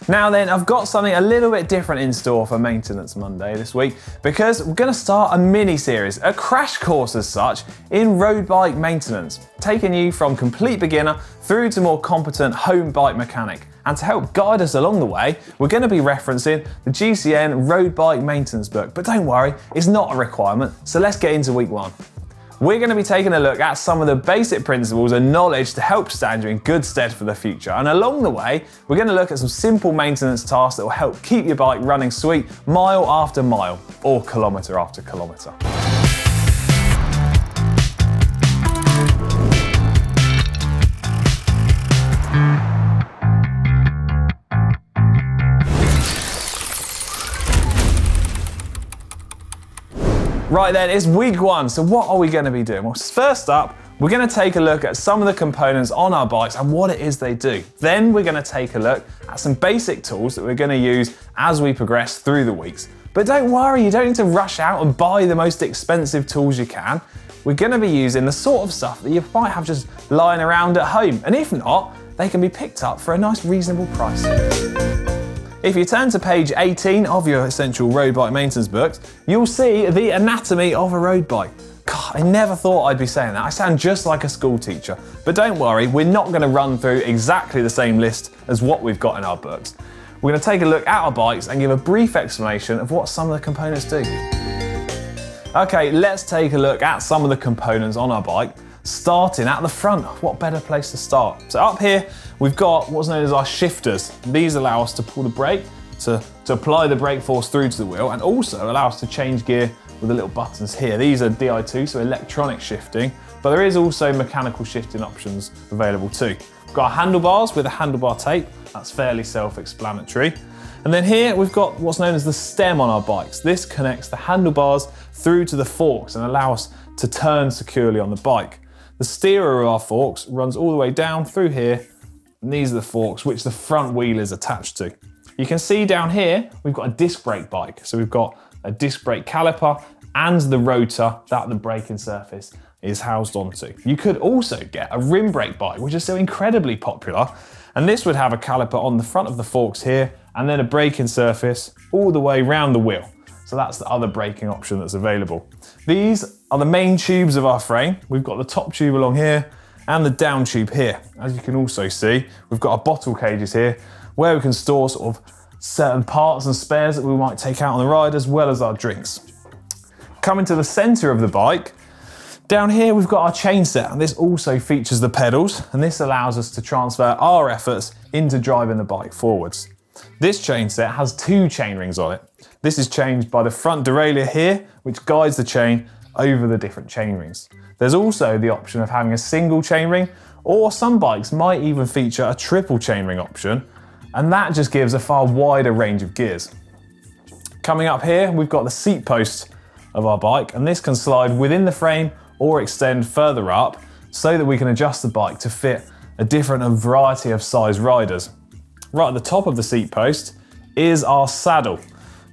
Now then, I've got something a little bit different in store for Maintenance Monday this week, because we're going to start a mini-series, a crash course as such, in road bike maintenance, taking you from complete beginner through to more competent home bike mechanic. And to help guide us along the way, we're going to be referencing the GCN road bike maintenance book. But don't worry, it's not a requirement, so let's get into week one. We're going to be taking a look at some of the basic principles and knowledge to help stand you in good stead for the future. And along the way, we're going to look at some simple maintenance tasks that will help keep your bike running sweet mile after mile, or kilometre after kilometre. Right then, it's week one, so what are we going to be doing? Well, first up, we're going to take a look at some of the components on our bikes and what it is they do. Then we're going to take a look at some basic tools that we're going to use as we progress through the weeks. But don't worry, you don't need to rush out and buy the most expensive tools you can. We're going to be using the sort of stuff that you might have just lying around at home, and if not, they can be picked up for a nice reasonable price. If you turn to page 18 of your Essential Road Bike Maintenance books, you'll see the anatomy of a road bike. God, I never thought I'd be saying that. I sound just like a school teacher. But don't worry, we're not going to run through exactly the same list as what we've got in our books. We're going to take a look at our bikes and give a brief explanation of what some of the components do. Okay, let's take a look at some of the components on our bike. Starting at the front, what better place to start? So up here, we've got what's known as our shifters. These allow us to pull the brake, to apply the brake force through to the wheel, and also allow us to change gear with the little buttons here. These are Di2, so electronic shifting, but there is also mechanical shifting options available too. We've got our handlebars with a handlebar tape. That's fairly self-explanatory. And then here we've got what's known as the stem on our bikes. This connects the handlebars through to the forks and allows us to turn securely on the bike. The steerer of our forks runs all the way down through here, and these are the forks which the front wheel is attached to. You can see down here, we've got a disc brake bike. So we've got a disc brake caliper and the rotor that the braking surface is housed onto. You could also get a rim brake bike, which is so incredibly popular. And this would have a caliper on the front of the forks here, and then a braking surface all the way around the wheel. So that's the other braking option that's available. These are the main tubes of our frame. We've got the top tube along here and the down tube here. As you can also see, we've got our bottle cages here where we can store sort of certain parts and spares that we might take out on the ride, as well as our drinks. Coming to the center of the bike, down here we've got our chain set, and this also features the pedals, and this allows us to transfer our efforts into driving the bike forwards. This chain set has two chain rings on it. This is changed by the front derailleur here, which guides the chain over the different chain rings. There's also the option of having a single chain ring, or some bikes might even feature a triple chain ring option, and that just gives a far wider range of gears. Coming up here, we've got the seat post of our bike, and this can slide within the frame or extend further up so that we can adjust the bike to fit a different variety of size riders. Right at the top of the seat post is our saddle.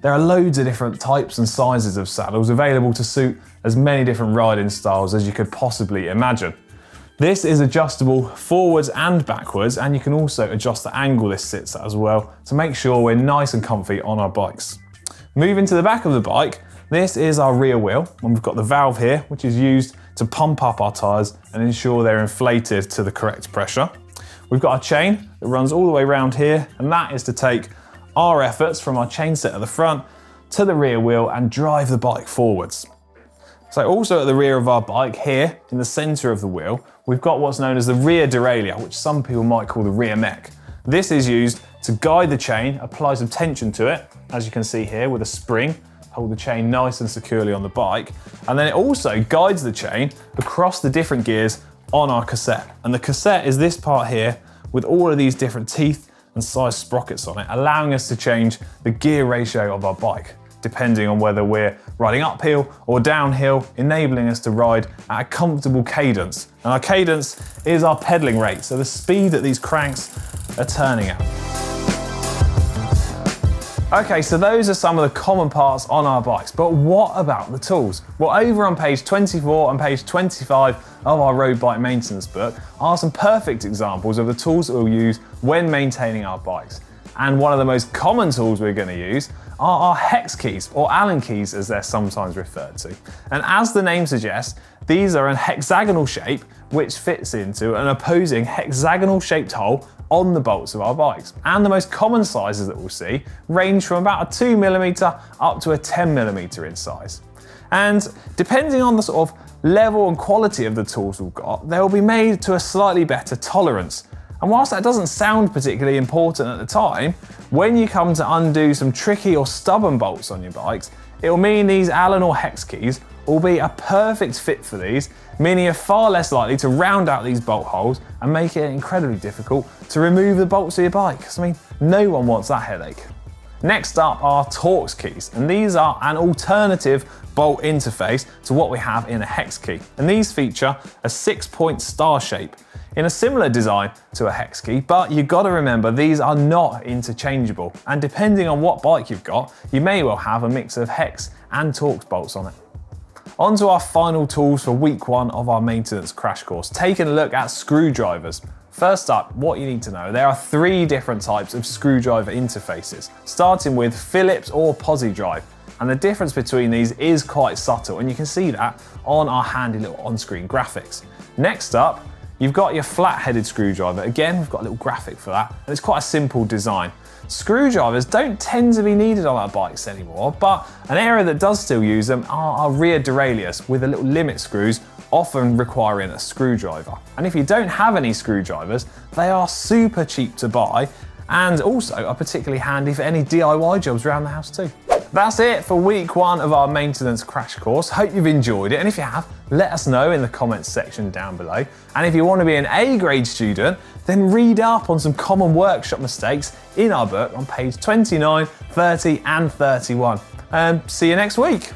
There are loads of different types and sizes of saddles available to suit as many different riding styles as you could possibly imagine. This is adjustable forwards and backwards, and you can also adjust the angle this sits at as well to make sure we're nice and comfy on our bikes. Moving to the back of the bike, this is our rear wheel, and we've got the valve here, which is used to pump up our tyres and ensure they're inflated to the correct pressure. We've got our chain that runs all the way around here, and that is to take our efforts from our chain set at the front to the rear wheel and drive the bike forwards. So also at the rear of our bike here, in the center of the wheel, we've got what's known as the rear derailleur, which some people might call the rear mech. This is used to guide the chain, apply some tension to it, as you can see here with a spring, hold the chain nice and securely on the bike. And then it also guides the chain across the different gears on our cassette. And the cassette is this part here with all of these different teeth and size sprockets on it, allowing us to change the gear ratio of our bike, depending on whether we're riding uphill or downhill, enabling us to ride at a comfortable cadence. And our cadence is our pedaling rate, so the speed that these cranks are turning at. Okay, so those are some of the common parts on our bikes, but what about the tools? Well, over on page 24 and page 25 of our road bike maintenance book are some perfect examples of the tools that we'll use when maintaining our bikes. And one of the most common tools we're going to use are our hex keys, or Allen keys as they're sometimes referred to. And as the name suggests, these are a hexagonal shape which fits into an opposing hexagonal shaped hole on the bolts of our bikes. And the most common sizes that we'll see range from about a 2mm up to a 10mm in size. And depending on the sort of level and quality of the tools we've got, they will be made to a slightly better tolerance. And whilst that doesn't sound particularly important at the time, when you come to undo some tricky or stubborn bolts on your bikes, it will mean these Allen or hex keys will be a perfect fit for these, meaning you're far less likely to round out these bolt holes and make it incredibly difficult to remove the bolts of your bike. Because I mean, no one wants that headache. Next up are Torx keys, and these are an alternative bolt interface to what we have in a hex key. And these feature a 6-point star shape in a similar design to a hex key, but you've got to remember these are not interchangeable. And depending on what bike you've got, you may well have a mix of hex and Torx bolts on it. On to our final tools for week 1 of our maintenance crash course, taking a look at screwdrivers. First up, what you need to know, there are 3 different types of screwdriver interfaces, starting with Phillips or Posi drive. And the difference between these is quite subtle, and you can see that on our handy little on-screen graphics. Next up, you've got your flat-headed screwdriver. Again, we've got a little graphic for that, and it's quite a simple design. Screwdrivers don't tend to be needed on our bikes anymore, but an area that does still use them are our rear derailleurs with the little limit screws, often requiring a screwdriver. And if you don't have any screwdrivers, they are super cheap to buy and also are particularly handy for any DIY jobs around the house too. That's it for week 1 of our maintenance crash course. Hope you've enjoyed it, and if you have, let us know in the comments section down below. And if you want to be an A-grade student, then read up on some common workshop mistakes in our book on page 29, 30 and 31. See you next week.